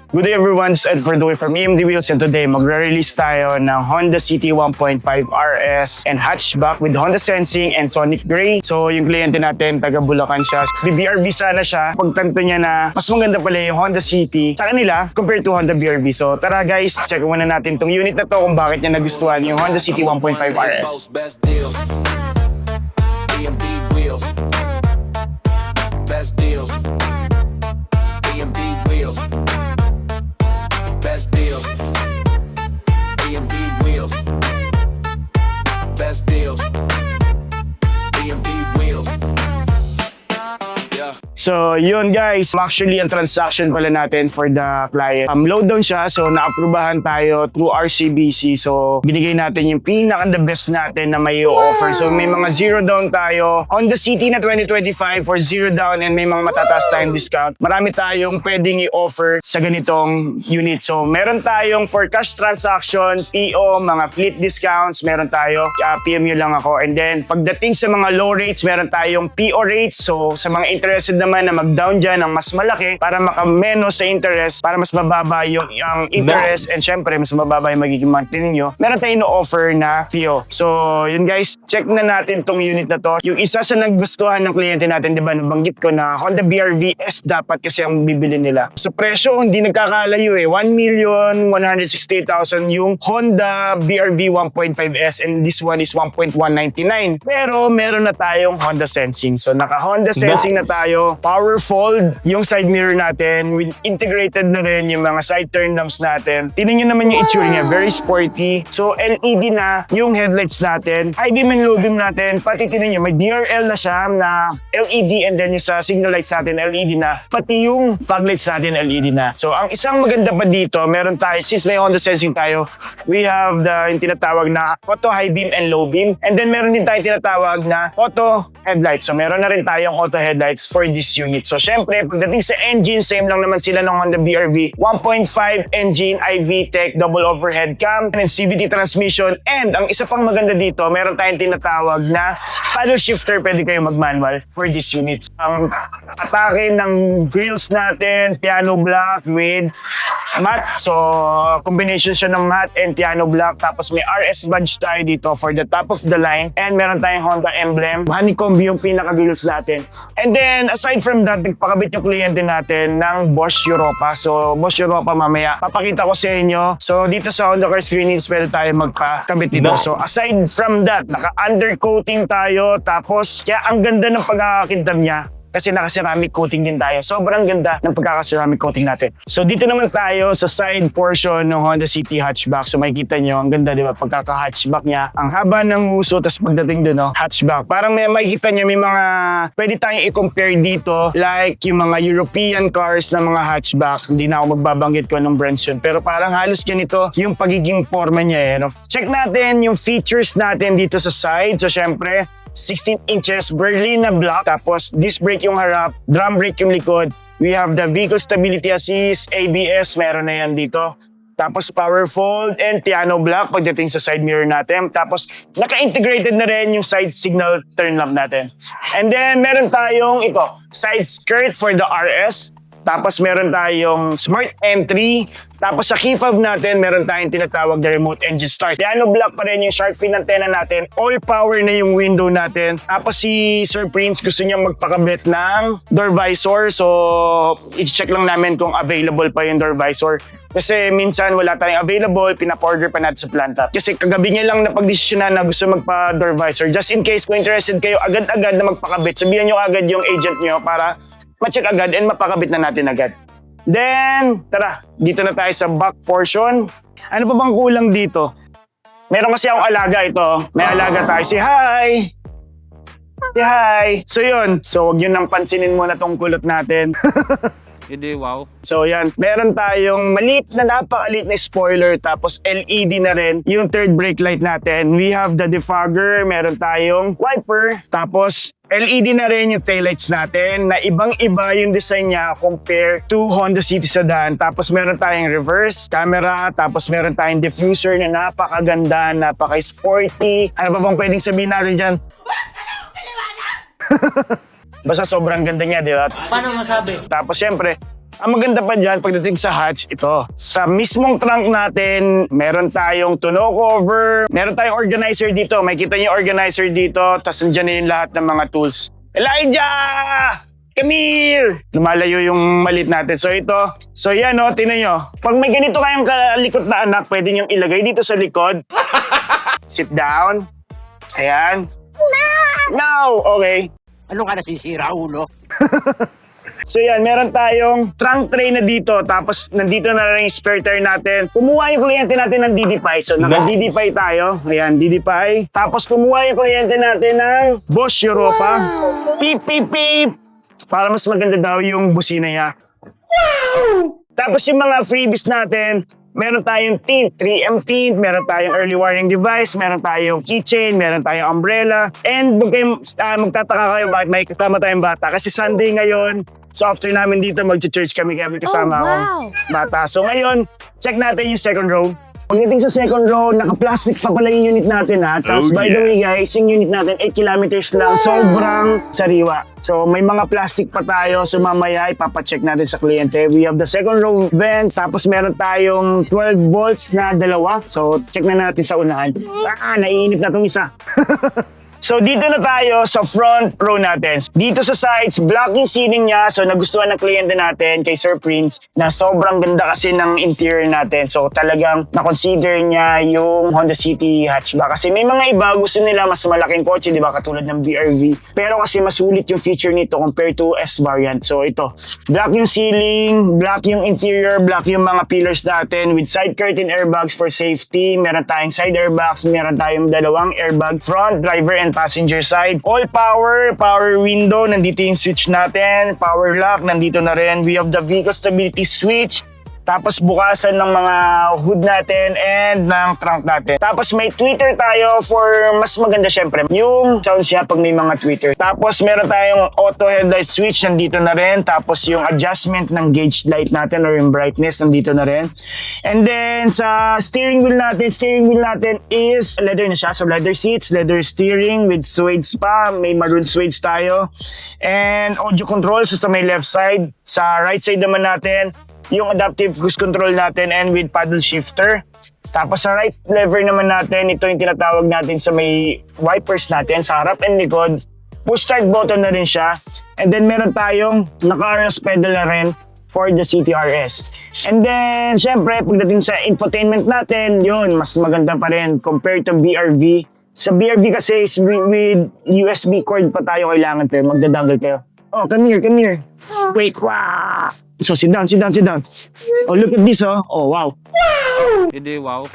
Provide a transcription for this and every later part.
Good day everyone, it's Ed Verdoy from EMD Wheels, and today magre-release tayo ng Honda City 1.5 RS and hatchback with Honda Sensing and Sonic Gray. So yung kliyente natin, taga Bulacan siya. BRV sana siya. Pagtanto niya na mas maganda pala yung Honda City sa kanila compared to Honda BRV. So tara guys, check muna natin tong unit na to kung bakit niya nagustuhan yung Honda City 1.5 RS. Best deals. EMD Wheels. Best deals. EMD Wheels. Best deals. EMD Wheels. Best deals. EMD Wheels. Yeah. So yun guys, actually ang transaction pala natin for the client. Load down siya, so naaprubahan tayo through RCBC. So binigay natin yung pinaka-the best natin na may offer. So may mga zero down tayo on the City na 2025 for zero down and may mga matataas tayong discount. Marami tayong pwedeng i-offer sa ganitong unit. So meron tayong for cash transaction, PO, mga fleet discounts, meron tayo. PM nyo lang ako. And then pagdating sa mga low rates, meron tayong PO rates. So sa mga interested naman na mag-down dyan ng mas malaki para makamenos sa interest, para mas mababa yung interest and syempre mas mababa yung magiging monthly ninyo, meron tayong no-offer na PO. So yun guys, check na natin tong unit na to. Yung isa sa nagustuhan ng kliyente natin, di ba, nabanggit ko na Honda BRV S dapat kasi ang bibili nila. Sa presyo, hindi nagkakalayo eh. 1,168,000 yung Honda BRV 1.5S and this one is 1.199. Pero meron na tayong Honda Sensing. So naka Honda Sensing na tayo. Power fold yung side mirror natin with integrated na rin yung mga side turn lamps natin. Tingnan nyo naman yung itsura niya, very sporty. So LED na yung headlights natin, high beam and low beam natin, pati tingnan nyo may DRL na siya na LED and then yung sa signal lights natin LED na, pati yung fog lights natin LED na. So ang isang maganda pa dito, meron tayo, since may Honda Sensing tayo, we have yung tinatawag na auto high beam and low beam, and then meron din tayong tinatawag na auto headlights. So meron na rin tayong auto headlights for this unit. So syempre, pagdating sa engine, same lang naman sila ng Honda BRV. 1.5 engine, iVTEC, double overhead cam, and CVT transmission. And ang isa pang maganda dito, meron tayong tinatawag na paddle shifter, pwede kayo mag-manual for this unit. Ang atake ng grills natin, piano black with matte. So combination siya ng matte and piano black. Tapos may RS badge tayo dito for the top of the line. And meron tayong Honda emblem. Honeycomb yung pinaka-grills natin. And then, aside from that, nagpakabit yung kliyente natin ng Bosch Europa. So, Bosch Europa mamaya, papakita ko sa inyo. So, dito sa Honda Car Screenings, pwede tayo magpakabit dito. So, aside from that, naka-undercoating tayo. Tapos, kaya ang ganda ng pagkakakintab niya. Kasi naka-ceramic coating din tayo. Sobrang ganda ng pagkaka-ceramic coating natin. So dito naman tayo sa side portion ng Honda City hatchback. So makikita nyo, ang ganda, di ba? Pagkaka-hatchback niya. Ang haba ng uso, tapos pagdating doon, hatchback. Parang makikita nyo, may mga pwede tayong i-compare dito. Like yung mga European cars na mga hatchback. Hindi na ako magbabanggit ko anong brands yun. Pero parang halos ganito yung pagiging forma niya. Eh, no? Check natin yung features natin dito sa side. So syempre, 16 inches Berlina block, tapos disc brake yung harap, drum brake yung likod. We have the vehicle stability assist, ABS, meron na yan dito. Tapos power fold and piano block pagdating sa side mirror natin. Tapos naka-integrated na rin yung side signal turn lamp natin. And then meron tayong side skirt for the RS. Tapos meron tayong smart entry. Tapos sa key fob natin, meron tayong tinatawag na remote engine start. Piano block pa rin yung shark fin antenna natin. All power na yung window natin. Tapos si Sir Prince gusto niyang magpakabit ng door visor. So, i-check lang namin kung available pa yung door visor. Kasi minsan wala tayong available, pinap-order pa natin sa planta. Kasi kagabi niya lang napag-desisyonan na gusto magpa-door visor. Just in case kung interested kayo agad-agad na magpakabit, sabihan nyo agad yung agent nyo para ma-check agad and mapakabit na natin agad. Then, tara, dito na tayo sa back portion. Ano pa bang kulang dito? Meron kasi akong alaga ito. May alaga tayo. Si hi! Si hi! So yun. So huwag yun nang pansinin muna tong kulot natin. Hindi, wow. So yan, meron tayong maliit na napakaliit na spoiler, tapos LED na rin yung third brake light natin. We have the defogger, meron tayong wiper, tapos LED na rin yung taillights natin na ibang-iba yung design niya compare to Honda City Sedan. Tapos meron tayong reverse camera, tapos meron tayong diffuser na napakaganda, napaka-sporty. Ano pa bang pwedeng sabihin natin dyan? Basta sobrang ganda niya, di ba? Paano masabi? Tapos syempre, Ang maganda pa dyan, pagdating sa hatch, ito. Sa mismong trunk natin, meron tayong tonneau cover, meron tayong organizer dito. May kita niyo organizer dito, tapos nandiyan na yung lahat ng mga tools. Elijah! Come here! Lumalayo yung malit natin. So ito, so yan o, tinan nyo. Pag may ganito kayong kalikot na anak, pwede nyo ilagay dito sa likod. Sit down. Ayan. No! Okay. Ano ka nasisira, ulo? So yan, meron tayong trunk tray na dito, tapos nandito na rin yung spare tire natin. Kumuha yung kliyente natin ng DD5. So naka-DD5 tayo. Ayan, DD5. Tapos kumuha yung kliyente natin ng Bosch Europa. Beep, beep, beep! Para mas maganda daw yung busina niya. Tapos yung mga freebies natin, meron tayong tint, 3M tint, meron tayong early warning device, meron tayong keychain, meron tayong umbrella. And huwag kayong magtataka kayo bakit may kasama tayong bata. Kasi Sunday ngayon, so after namin dito, mag-church kami kasama akong bata. So ngayon, check natin yung second row. Pagdating sa second row, naka-plastic pa pala yung unit natin ha. Tapos by the way guys, yung unit natin 8 kilometers lang, sobrang sariwa. So may mga plastic pa tayo, so mamaya ipapacheck natin sa kliyente. We have the second row vent, tapos meron tayong 12 volts na dalawa. So check na natin sa unahan. Naiinip na tong isa. So dito na tayo sa front row natin. Dito sa sides, black yung ceiling niya. So nagustuhan ng kliyente natin kay Sir Prince na sobrang ganda kasi ng interior natin. So talagang na-consider niya yung Honda City hatchback. Kasi may mga iba gusto nila mas malaking kotse, di ba? Katulad ng BRV. Pero kasi masulit yung feature nito compared to S variant. So ito, black yung ceiling, black yung interior, black yung mga pillars natin with side curtain airbags for safety. Meron tayong side airbags, meron tayong dalawang airbag front, driver and passenger side. All power, power window, nandito yung switch natin, power lock, nandito na rin. We have the vehicle stability switch. Tapos bukasan ng mga hood natin and ng trunk natin. Tapos may tweeter tayo for mas maganda syempre. Yung sounds niya pag may mga tweeter. Tapos meron tayong auto headlight switch, nandito na rin. Tapos yung adjustment ng gauge light natin or yung brightness, nandito na rin. And then sa steering wheel natin is leather na siya. So leather seats, leather steering with suede pa. May maroon suede tayo. And audio control sa may left side. Sa right side naman natin, yung adaptive cruise control natin and with paddle shifter. Tapos sa right lever naman natin, ito yung tinatawag natin sa may wipers natin sa harap and likod. Push start button na rin siya. And then meron tayong naka-RS pedal na rin for the CTRS. And then syempre pagdating sa infotainment natin, yun, mas maganda pa rin compared to BRV. Sa BRV kasi with USB cord pa tayo kailangan pero magdadangle kayo. Oh, come here. Wait, wow. So, sit down. Oh, look at this, oh. Oh, wow. Hindi, wow.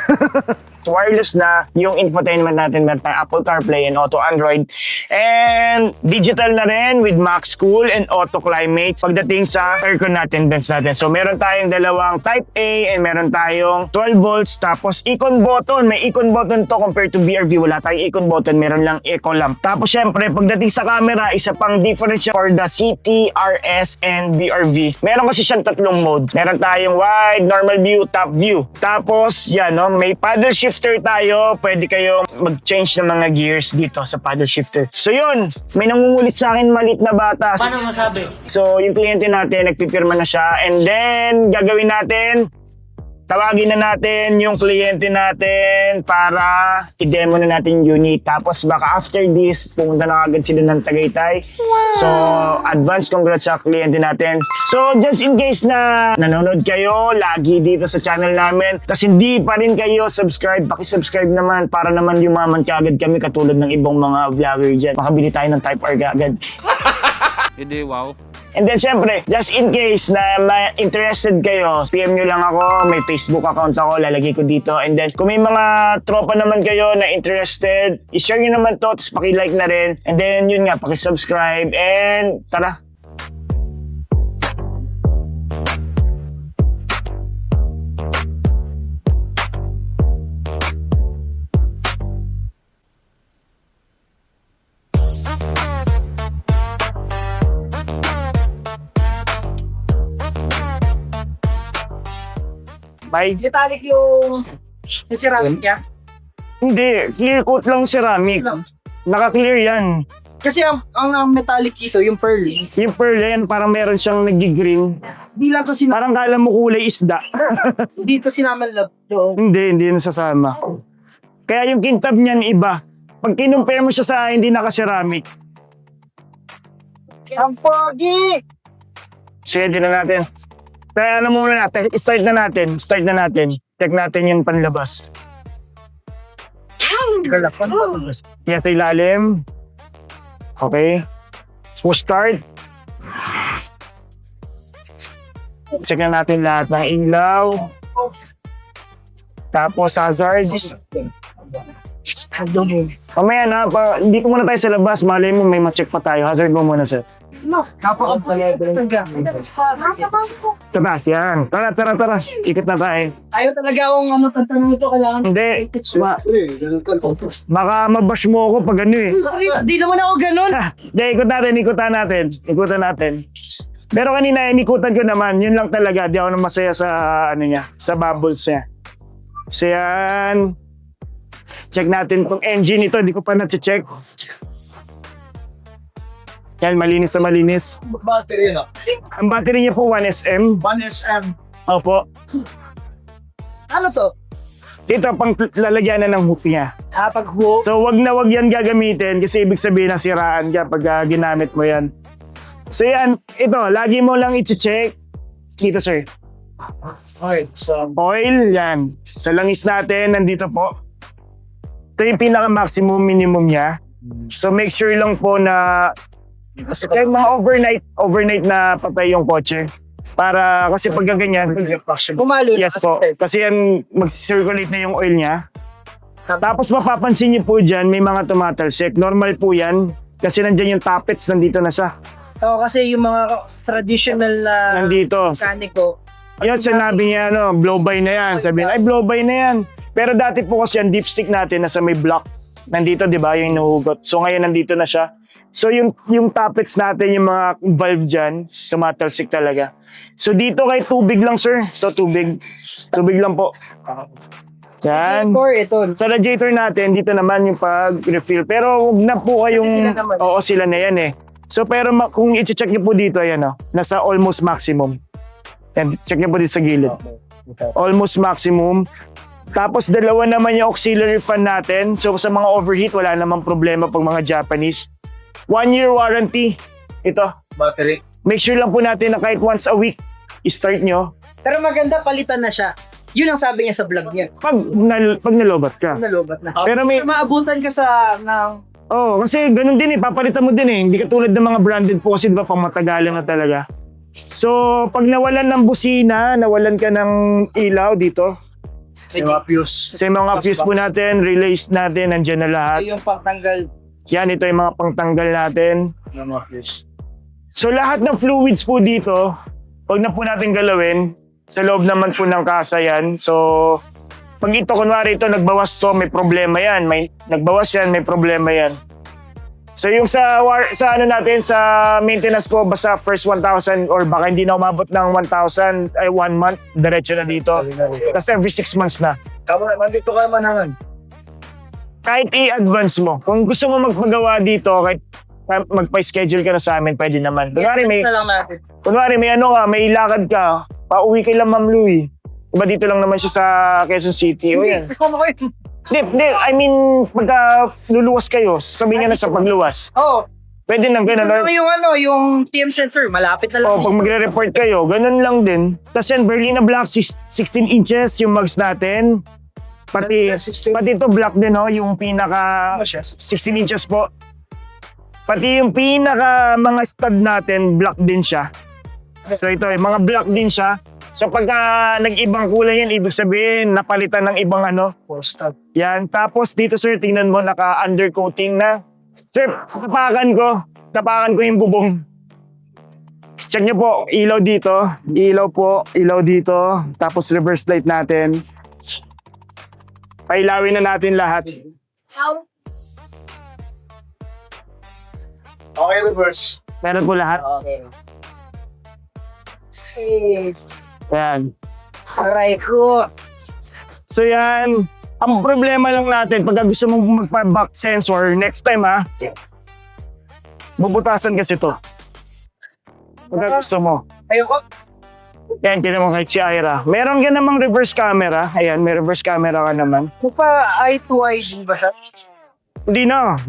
Wireless na yung infotainment natin. Meron tayong Apple CarPlay and Auto Android. And digital na rin with Max Cool and Auto Climate pagdating sa aircon natin, vents natin. So, meron tayong dalawang Type A and meron tayong 12 volts. Tapos, icon button. May icon button to compared to BRV. Wala tayong icon button. Meron lang eco lamp. Tapos, syempre, pagdating sa camera, isa pang difference for the CT, RS, and BRV. Meron kasi siyang tatlong mode. Meron tayong wide, normal view, top view. Tapos, yan, no, may paddle shifter tayo. Pwede kayo mag-change ng mga gears dito sa paddle shifter. So yun, may nangungulit sa akin malit na bata. Paano masabi? So yung kliyente natin, nagpipirma na siya. And then, gagawin natin, tawagin na natin yung kliyente natin para i-demo na natin yung unit. Tapos baka after this, pumunta na agad sila ng Tagaytay. So, advance congrats sa kliyente natin. So, just in case na nanonood kayo lagi dito sa channel namin, tapos hindi pa rin kayo subscribe, paki-subscribe naman para naman yumaman kaagad kami katulad ng ibang mga vlogger dyan. Makabili tayo ng Type R kaagad. Hindi, wow. And then syempre, just in case na interested kayo, PM nyo lang ako, may Facebook account ako, lalagay ko dito. And then kung may mga tropa naman kayo na interested, i-share nyo naman to, tapos paki-like na rin. And then yun nga, paki-subscribe and tara! Bye. Metallic yung ceramic niya. Hindi, clear coat lang ceramic. Lang. Naka-clear yan. Kasi ang metallic dito, yung pearl. Yung pearl yan, parang meron siyang nag-green. Di lang to Parang kala mo kulay isda. dito sinaman love doon. hindi nasasama. Kaya yung kintab niyan iba. Pag kinumpare mo siya sa hindi naka-ceramic, Ang pogi! sige, din na natin. Kaya ano muna natin, start na natin. Check natin yung panlabas. Yan sa ilalim. Okay. So start. Check na natin lahat ng ilaw. Tapos hazard. Mamaya na, hindi ko muna tayo sa labas. Malay mo, may ma-check pa tayo. Hazard mo muna, sir. Sa taas, yan. Tara. Ikot na tayo. Ayaw talaga akong tatanong ito. Kailangan. Hindi. Baka mabash mo ako pag ano eh. Di naman ako ganun. Hindi, ikutan natin. Pero kanina, inikutan ko naman. Yun lang talaga. Di ako na masaya sa ano niya, sa bubbles niya. So yan. Check natin kung engine ito. Hindi ko pa na-check. Yan, malinis na malinis. Battery na. Ang battery niya po 1SM. 1SM. Opo. Ano to? Ito, pang lalagyan na ng hook niya. Pag hook. So, wag yan gagamitin kasi ibig sabihin na siraan ka pag ginamit mo yan. So, yan. Ito, lagi mo lang i-check. Dito, sir. Okay, so. Oil, yan. Sa langis natin, nandito po. Ito yung pinaka-maximum minimum niya. So, make sure lang po na kasi kahit mga overnight na patay yung kotse. Para, kasi pag ganyan, Kumalo. yes po. Kasi yan, mag-circulate na yung oil niya. Tapos mapapansin niyo po dyan, may mga tumatalsik. Normal po yan. Kasi nandyan yung tappets, nandito na siya. Oo, kasi yung mga traditional na Nandito. mekaniko. Yan, sinabi niya, blow by na yan. Sabi niya, ay, blow by na yan. Pero dati po kasi yung dipstick natin, nasa may block. Nandito, di ba, yung nahugot. So ngayon, nandito na siya. So yung tappets natin, yung mga valve dyan, tumatalsik talaga. So dito kay tubig lang, sir. So tubig. Tubig lang po. Yan. Or ito. Sa radiator natin, dito naman yung pag-refill. Pero huwag na po kayong... Kasi sila naman. Oo, sila na yan eh. So pero kung i-check niyo po dito, ayan nasa almost maximum. Yan, check niyo po dito sa gilid. Almost maximum. Tapos dalawa naman yung auxiliary fan natin. So sa mga overheat, wala namang problema pag mga Japanese. 1 year warranty. Ito. Battery. Make sure lang po natin na kahit once a week, i-start nyo. Pero maganda, palitan na siya. Yun ang sabi niya sa vlog niya. Pag nalobat ka. Nalobat na. Pero may... So, maabutan ka sa kasi ganun din eh. Papalitan mo din eh. Hindi katulad ng mga branded po kasi diba pang matagalan na talaga. So, pag nawalan ng busina, nawalan ka ng ilaw dito. mga fuse. Sa mga fuse po natin, relays natin, nandyan na lahat. Yung pangtanggal Yan, ito yung mga pangtanggal natin. ng mga fuse. So lahat ng fluids po dito, wag na po natin galawin. Sa loob naman po ng kasa yan. So, pag ito, kunwari ito, nagbawas to, may problema yan. Nagbawas yan, may problema yan. So yung sa ano natin, sa maintenance po, basta first 1,000 or baka hindi na umabot ng 1,000, ay 1 month, diretso na dito. Tapos every 6 months na. Nandito ka manangan. Kahit i-advance mo. Kung gusto mo magpagawa dito, kahit magpa-schedule ka na sa amin, pwede naman. Kunwari may ano ka, may lakad ka, pauwi kay lang Ma'am Louie. Diba dito lang naman siya sa Quezon City. O yan. Kasama ko yun. Hindi, I mean, pagka luluwas kayo, sabihin nga na sa pagluwas. Oo. Pwede nang ganun. Yung TM Center, malapit na lang. O, pag magre-report kayo, ganun lang din. Tapos yan, Berlina Black, 16 inches yung mugs natin. Pati ito black din, yung pinaka 16 inches po. Pati yung pinaka mga stud natin, black din siya. So ito, mga black din siya. So pagka nag-ibang kulay yan, ibig sabihin, napalitan ng ibang stud. Yan. Tapos dito sir, tingnan mo, naka-undercoating na. Sir, tapakan ko yung bubong. Check nyo po, ilaw dito, ilaw dito, tapos reverse light natin. Pailawin na natin lahat. Okay, reverse. Meron po lahat. Okay. Yan. Aray ko. So yan, ang problema lang natin pag gusto mong magpa-back sensor next time Bubutasan kasi to. Pagka gusto mo. Ayoko. Yan, tinan mo kahit si Ira. Meron ka namang reverse camera. Ayan, may reverse camera ka naman. Magpa eye to eye din ba siya? Hindi na.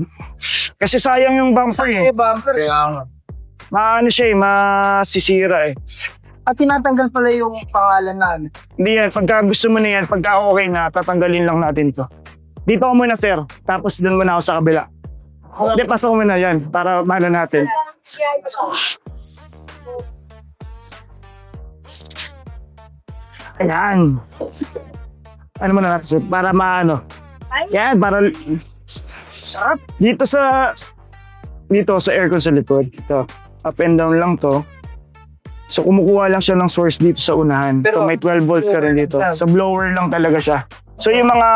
Kasi sayang yung bumper eh. Bumper. Maano siya eh, masisira eh. At tinatanggal pala yung pangalan namin. Hindi yan, pagka gusto mo na yan, pagka okay na, tatanggalin lang natin to. Dito ko muna sir, tapos doon muna ako sa kabila. Hindi, pasok ko muna yan, para mana natin. Ayan. Ano muna natin sir, para maano. Yan, para... Sarap. Dito sa aircon sa likod. Ito, up and down lang to. So kumukuha lang siya ng source dito sa unahan. Pero, so may 12 volts ka rin dito. Sa blower lang talaga siya. So yung mga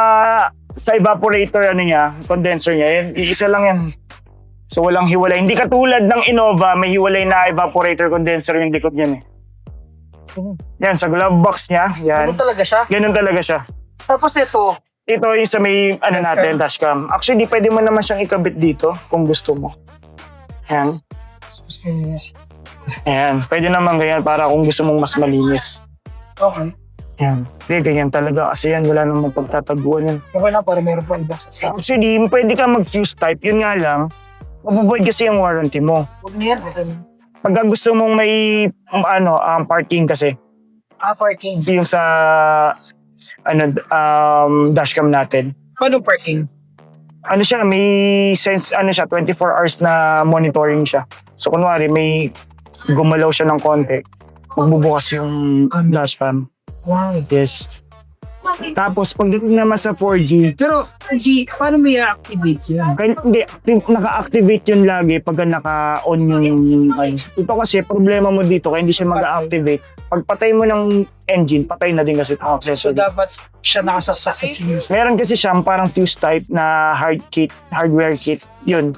sa evaporator ano niya, condenser niya, yan, isa lang yan. So walang hiwalay. Hindi katulad ng Innova, may hiwalay na evaporator condenser yung likod niyan eh. Yan, sa glove box niya, yan. Ano talaga siya? Ganun talaga siya. Tapos ito, Ito yung sa may ano natin, dashcam. Actually, pwede mo naman siyang ikabit dito kung gusto mo. Yan. Ayan, pwede naman ganyan para kung gusto mong mas malinis. okay. Yan. Hindi, ganyan talaga kasi yan, wala namang pagtataguan yan. Okay lang para meron pa iba sa Actually, pwede ka mag-fuse type, yun nga lang, mag-avoid kasi yung warranty mo. Huwag na yan. Pagka gusto mong may, parking kasi, Parking. yung sa, dashcam natin. Paano parking? Ano siya, may sense, 24 hours na monitoring siya. So, kunwari, may gumalaw siya ng konti, magbubukas yung dashcam. Wow. Yes. Tapos, pagdating naman sa 4G, Pero, hindi, paano may activate yan? hindi, naka-activate yun lagi pagka naka-on yung ito kasi, problema mo dito, kaya hindi siya mag-activate. Pag patay mo ng engine, patay na din kasi itong So, accessory. dapat siya nakasaksak sa fuse. Meron kasi siyang parang fuse type na hardware kit. Yun.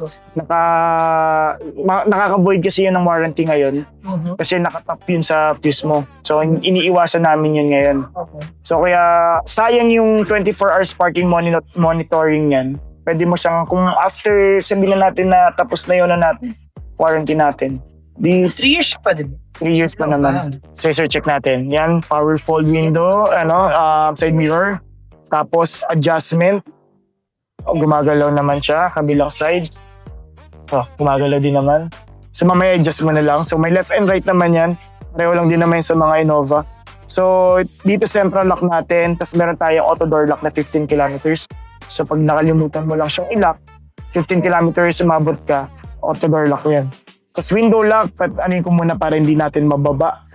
Nakaka-void kasi yun ng warranty ngayon. Kasi nakatap yun sa fuse mo. So, iniiwasan namin yun ngayon. Okay. So, kaya sayang yung 24 hours parking monitoring yan. Pwede mo siyang, kung after sabihin natin na tapos na yun na natin, warranty natin. 3 years pa din. 3 years pa naman. Sensor check natin. Yan, power fold window, side mirror. Tapos adjustment. Gumagalaw naman siya, kabilang side. Gumagalaw din naman. So mamaya adjust mo na lang. So may left and right naman yan. Pareho lang din naman sa mga Innova. So dito central lock natin. Tapos meron tayong auto door lock na 15 kilometers. So pag nakalimutan mo lang siyang i-lock, 15 kilometers umabot ka, auto door lock yan. Tapos window lock, anin ko muna para hindi natin mababa.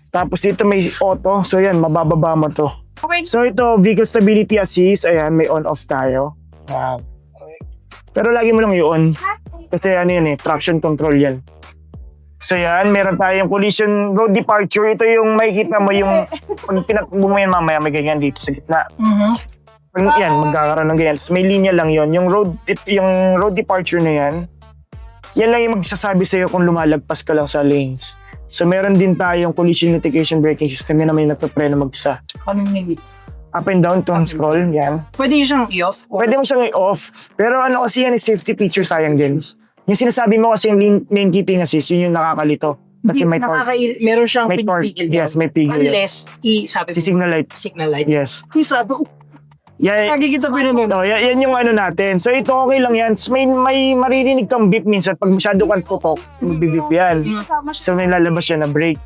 Tapos dito may auto, so yan, mabababa mo to. Okay. So ito, vehicle stability assist, ayan, may on-off tayo. Yan. Pero lagi mo lang i-on. Kasi ano yan traction control yan. So yan, meron tayong collision road departure. Ito yung makikita mo yung, pag pinakbo mo yan mamaya, may ganyan dito sa gitna. Yan, magkakaroon ng ganyan. Tapos may linya lang yon. Yung road departure na yan, yan lang yung magsasabi sa'yo kung lumalagpas ka lang sa lanes. So meron din tayong collision mitigation braking system yan na may nagpapreno mag-isa. Ano yung Up and down, tone scroll, yan. Pwede siyang i-off? Pwede mo siyang i-off. Pero ano kasi yan, safety feature sayang din. Yung sinasabi mo kasi yung lane keeping assist, yun yung nakakalito. Kasi may torque. Meron siyang May torque. pinipigil. Yes, may pigil. Unless, sabi Si signal light. signal light. Yes. Sabi ko, Yan, lagi kita pinunod. yan yung ano natin. So ito okay lang yan. So, may maririnig kang beep minsan. Pag masyado kang tutok, magbibip yan. So may lalabas siya na brake.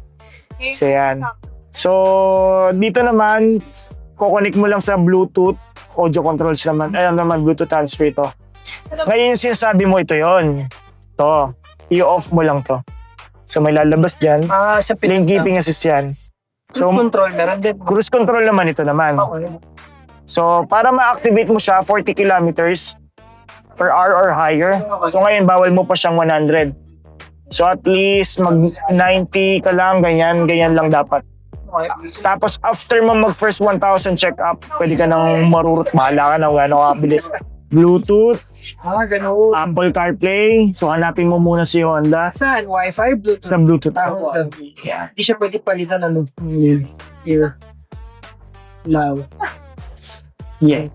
So yan. So dito naman, kukonek mo lang sa Bluetooth. Audio controls naman. Ayan naman, Bluetooth transfer ito. Ngayon yung sinasabi mo, ito yon. Ito. I-off mo lang to. So may lalabas dyan. Sa Lane keeping assist yan. So, control, meron din. Cruise control naman ito naman. Okay. So, para ma-activate mo siya, 40 kilometers per hour or higher. So, ngayon, bawal mo pa siyang 100. So, at least mag-90 ka lang, ganyan lang dapat. Okay. Tapos, after mo mag-first 1,000 check-up, pwede ka nang marurot. Bahala ka na, gano'ng kabilis. Bluetooth, Ganun. Apple CarPlay. So, hanapin mo muna si Honda Saan? Wi-Fi? Bluetooth? sa Bluetooth. Yeah. Hindi siya pwede palitan ano. Here. Loud. Yeah.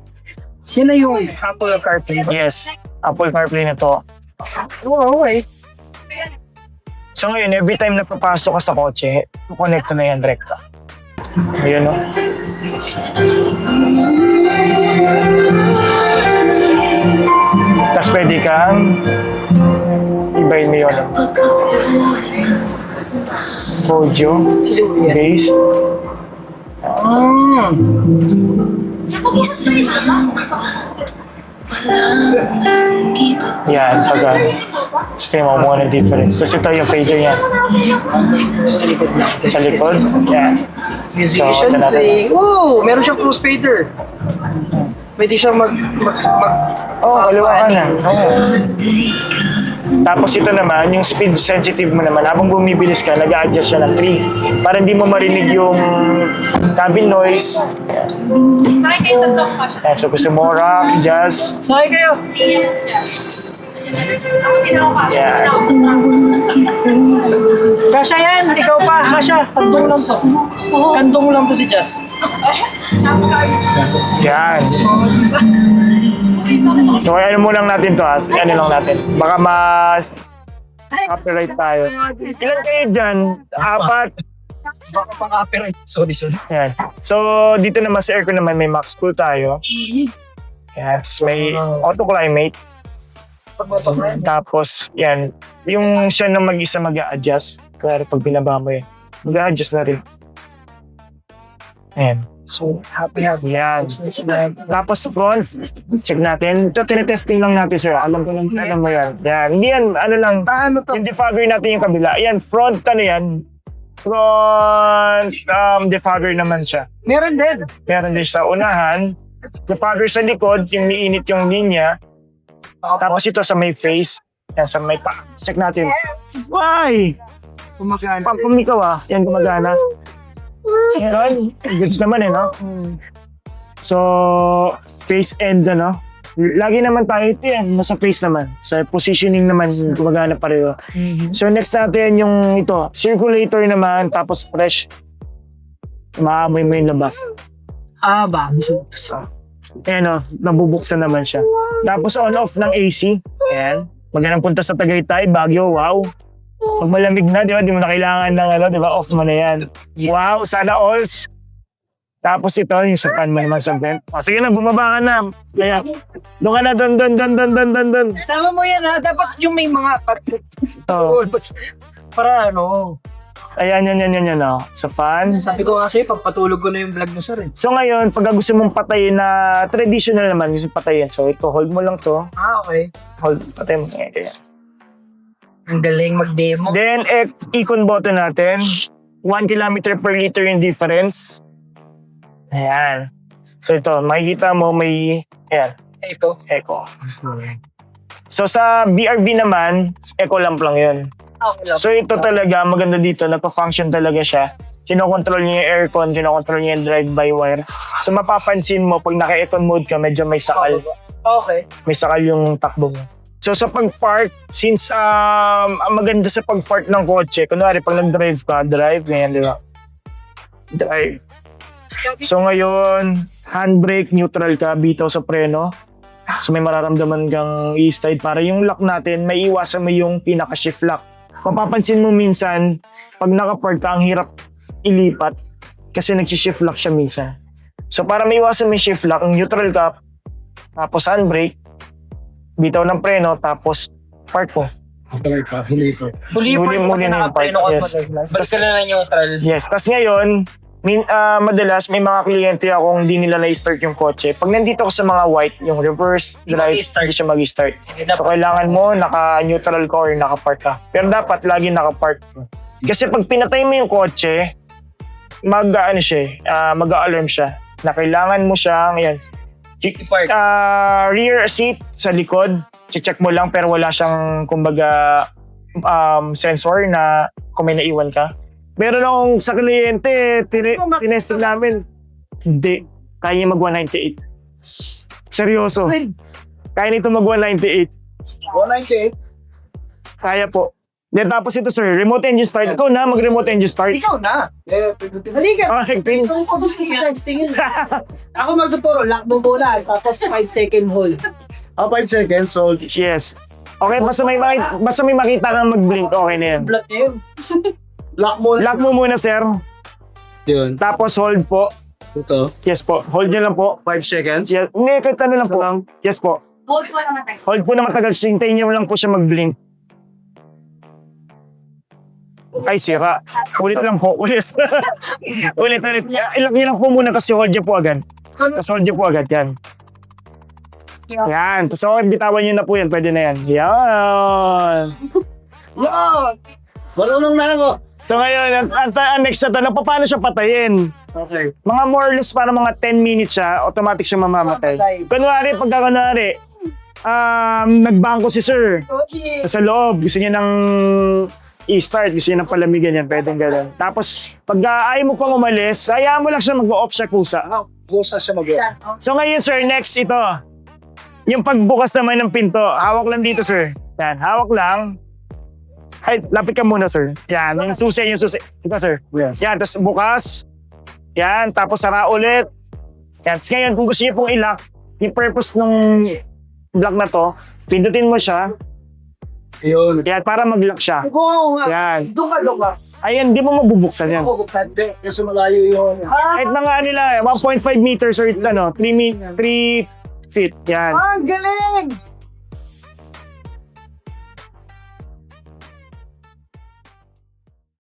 Yan na yung Apple CarPlay. Yes, Apple CarPlay na to. Oo, okay. So ngayon, every time na papasok ka sa kotse, connect na yan rekta. Ayun, no? Tapos pwede kang ibayin mo yun. Audio, bass. Yan, pag gusto mo mo ng difference. Tapos ito yung fader yan. Sa likod na. Sa likod, yan. Musician So, ito natin. playing. Oh, meron siyang crossfader. Pwede siyang Kaliwa ka na. Tapos ito naman, yung speed sensitive mo naman, habang bumibilis ka, nag-a-adjust siya ng 3. Para hindi mo marinig yung cabin noise. Yan, so gusto mo rock, jazz. Sakay kayo. Yan. Kasha yan. Ikaw pa. Kasha. Kandong lang to. Kandong lang to si Jazz. Yan. So ano mo lang natin to, ano lang natin. Baka mas copyright tayo. Ilan kayo dyan? 4? Baka pang-copyright. Sorry. Yan. So dito naman sa aircon naman may max cool tayo. Yan. Tapos may auto climate. Tapos yan. Yung siya na mag-isa mag-a-adjust. Kaya pag binaba mo yan, mag-a-adjust na rin. Ayan. So, happy. Yan. Tapos front, check natin. Ito, tinetesting lang natin, sir. Alam mo yan. Yan. Hindi yan, ano lang. Paano to? Yung defogger natin yung kabila. Yan, front, ano yan? Front, defogger naman siya. Meron din. Meron din sa unahan. Defogger sa likod, yung niinit yung linya. Tapos ito sa may face. Yan, sa may pa. Check natin. Why? Kumagana. Pumikaw yan gumagana. Yan, goods naman no? So, face end lagi naman tayo ito yan, nasa face naman. Sa positioning naman, gumagana pareho. So, next natin yung ito, circulator naman, tapos fresh. Maamoy mo yung labas. Ba? Ayan nabubuksan naman siya. Tapos on-off ng AC. Ayan. Magandang punta sa Tagaytay, Baguio, wow. Pag malamig na, di mo na kailangan ng di ba, off mo na yan. Yeah. Wow, sana alls. Tapos ito, yung sa fan mo naman sa vent. Sige na, bumaba ka na. Kaya, doon ka na, doon. Sama mo yan ha. Dapat yung may mga Oh. para Ayan, yan, sa fan. Sabi ko kasi, pagpatulog ko na yung vlog mo sir eh. So ngayon, pag gusto mong patayin na traditional naman, yung patayin. So ito, hold mo lang to. Okay. Hold, patay mo. Kaya. Ang galing mag-demo. Then, icon button natin. 1 km per liter yung difference. Ayan. So ito, makikita mo may, ayan, Ito. echo. So sa BRV naman, echo lamp lang yun. Okay lang. So ito talaga, maganda dito, nagpa-function talaga siya. Kinokontrol niya yung aircon, kinokontrol niya yung drive-by-wire. So mapapansin mo, pag naka-econ mode ka, medyo may sakal. Okay. May sakal yung takbo mo. So sa pag-park, since ang maganda sa pag-park ng kotse, kunwari pag nag-drive ka, ganyan, di ba? Drive. So ngayon, handbrake, neutral ka, bitaw sa preno. So may mararamdaman kang e-slide para yung lock natin, may iwasan mo yung pinaka-shift lock. Mapapansin mo minsan, pag naka-park ka, ang hirap ilipat kasi nag-shift lock siya minsan. So para may iwasan mo yung shift lock, ang neutral ka, tapos handbrake, bitaw ng preno, tapos park mo. Huli na yung park. Yes. Balik ka na neutral. Yes. Tapos ngayon, madalas may mga kliyente akong hindi nila na-start yung kotse. Pag nandito ko sa mga white, yung reverse drive, hindi siya mag-start. So kailangan mo naka-neutral ka or naka-park ka. Pero dapat lagi naka-park. Kasi pag pinatay mo yung kotse, mag-alarm siya. Na kailangan mo siyang, yan, rear seat sa likod, check mo lang pero wala siyang kumbaga sensor na kung may naiwan ka. Meron akong sa kliyente, tinesting namin, hindi, kaya niya mag-198. Seryoso. Kaya nito mag-198. 198? Kaya po. Then tapos ito sir, remote engine start. Ikaw na, mag-remote engine start. Ikaw na. Halika. Okay, Ako magtuturo, lock mo muna, tapos 5 second hold. 5 seconds, hold. Yes. Okay, basta may makita kang mag-blink, okay na yan. Black yun. Lock mo. Lock mo muna, sir. Yun. Tapos hold po. Ito. Yes po. Hold nyo lang po. 5 seconds. Yes. Hindi, kahit ano lang po. Yes po. Hold po naman tayo. Hold po na matagal. Hintayin nyo lang po siya mag-blink. Ay, sira. Ulit lang po. Ulit. ulit. Ilang nyo lang po muna kasi hold nyo po agad. Tapos hold nyo po agad. Yan. Yan. Tapos okay, bitawan nyo na po yan. Pwede na yan. Yan. Yan! Marunong na ako. So ngayon, ang next na tanong, paano siya patayin? Okay. Mga more or less para mga 10 minutes siya, automatic siya mamamatay. Kunwari, nagbangko si sir Okay. sa loob, gusto niya ng i-start, gusto niya ng palamigan yan, pwedeng gano'n. Tapos, pag ayaw mo pang umalis, hayaan mo lang siya mag-off siya kusa. Gusa siya mag So ngayon sir, next ito. Yung pagbukas naman ng pinto, hawak lang dito sir. Yan, hawak lang. Ay, lapit ka muna sir. Yan, yung susi. Ito sir. Yan, tapos bukas. Yan, tapos sara ulit. Yan, tapos ngayon kung gusto niyo pong i-lock, yung purpose ng block na to, pindutin mo siya. Yun. Yan, para mag-lock siya. Oo nga. Yan. Doon ka. Ayan, di mo mabubuksan yan. Bubuksan. Kasi malayo yun. Kahit mga nila, 1.5 meters or 3 feet. Yan. Ah, ang galing!